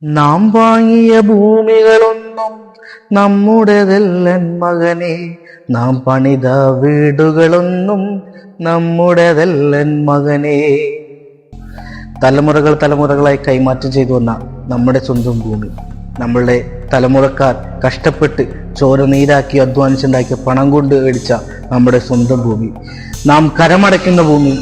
നാം വാങ്ങിയ ഭൂമികളൊന്നും നമ്മുടേതല്ലൻ മകനെ, നാം പണിത വീടുകളൊന്നും നമ്മുടേതല്ലൻ മകനെ. തലമുറകളായി കൈമാറ്റം ചെയ്തു വന്ന നമ്മുടെ സ്വന്തം ഭൂമി, നമ്മളുടെ തലമുറക്കാർ കഷ്ടപ്പെട്ട് ചോര നീരാക്കി അധ്വാനിച്ചുണ്ടാക്കിയ പണം കൊണ്ട് മേടിച്ച നമ്മുടെ സ്വന്തം ഭൂമി, നാം കരമടയ്ക്കുന്ന ഭൂമി,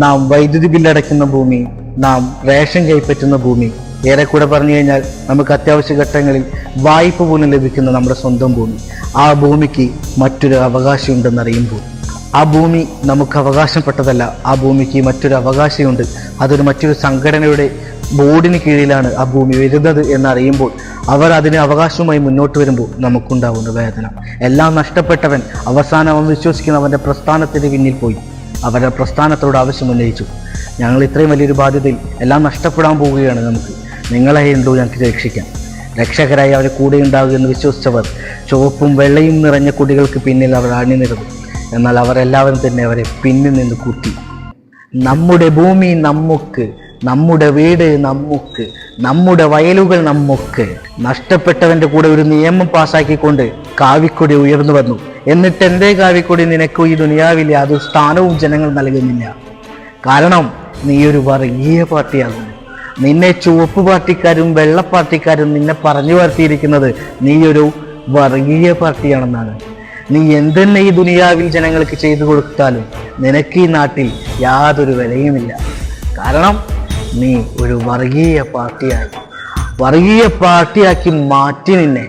നാം വൈദ്യുതി ബില്ലടയ്ക്കുന്ന ഭൂമി, നാം റേഷൻ കൈപ്പറ്റുന്ന ഭൂമി, ഏറെക്കൂടെ പറഞ്ഞു കഴിഞ്ഞാൽ നമുക്ക് അത്യാവശ്യ ഘട്ടങ്ങളിൽ വായ്പ പോലും ലഭിക്കുന്ന നമ്മുടെ സ്വന്തം ഭൂമി. ആ ഭൂമിക്ക് മറ്റൊരു അവകാശമുണ്ടെന്നറിയുമ്പോൾ, ആ ഭൂമി നമുക്ക് അവകാശപ്പെട്ടതല്ല, ആ ഭൂമിക്ക് മറ്റൊരു അവകാശമുണ്ട്, അതൊരു മറ്റൊരു സംഘടനയുടെ ബോർഡിന് കീഴിലാണ് ആ ഭൂമി വരുന്നത് എന്നറിയുമ്പോൾ, അവർ അതിന് അവകാശവുമായി മുന്നോട്ട് വരുമ്പോൾ നമുക്കുണ്ടാവുന്ന വേദന. എല്ലാം നഷ്ടപ്പെട്ടവൻ അവസാനം അവൻ വിശ്വസിക്കുന്നവൻ്റെ പ്രസ്ഥാനത്തിന് പിന്നിൽ പോയി അവരുടെ പ്രസ്ഥാനത്തോട് ആവശ്യം ഉന്നയിച്ചു, ഞങ്ങൾ ഇത്രയും വലിയൊരു ബാധ്യതയിൽ എല്ലാം നഷ്ടപ്പെടാൻ പോവുകയാണ്, നിങ്ങളെ ഉണ്ടോ ഞങ്ങൾക്ക് രക്ഷിക്കാൻ. രക്ഷകരായി അവരെ കൂടെ ഉണ്ടാവുക എന്ന് വിശ്വസിച്ചവർ ചുവപ്പും വെള്ളയും നിറഞ്ഞ കൊടികൾക്ക് പിന്നിൽ അവർ അണിനിരന്നു. എന്നാൽ അവരെല്ലാവരും തന്നെ അവരെ പിന്നിൽ നിന്ന് കൂട്ടി. നമ്മുടെ ഭൂമി നമുക്ക്, നമ്മുടെ വീട് നമുക്ക്, നമ്മുടെ വയലുകൾ നമുക്ക്. നഷ്ടപ്പെട്ടവന്റെ കൂടെ ഒരു നിയമം പാസാക്കിക്കൊണ്ട് കാവിക്കൊടി ഉയർന്നു വന്നു. എന്നിട്ട് എന്തേ കാവിക്കൊടി, നിനക്ക് ഈ ദുനിയാവിൽ യാതൊരു സ്ഥാനവും ജനങ്ങൾ നൽകുന്നില്ല. കാരണം നീ ഒരു വർഗീയ പാർട്ടിയാകുന്നു. നിന്നെ ചുവപ്പ് പാർട്ടിക്കാരും വെള്ള പാർട്ടിക്കാരും നിന്നെ പറഞ്ഞു വരുത്തിയിരിക്കുന്നത് നീ ഒരു വർഗീയ പാർട്ടിയാണെന്നാണ്. നീ എന്തെന്നെ ഈ ദുനിയാവിൽ ജനങ്ങൾക്ക് ചെയ്തു കൊടുത്താലും നിനക്ക് ഈ നാട്ടിൽ യാതൊരു വിലയുമില്ല. കാരണം നീ ഒരു വർഗീയ പാർട്ടിയാക്കി മാറ്റി നിന്നെ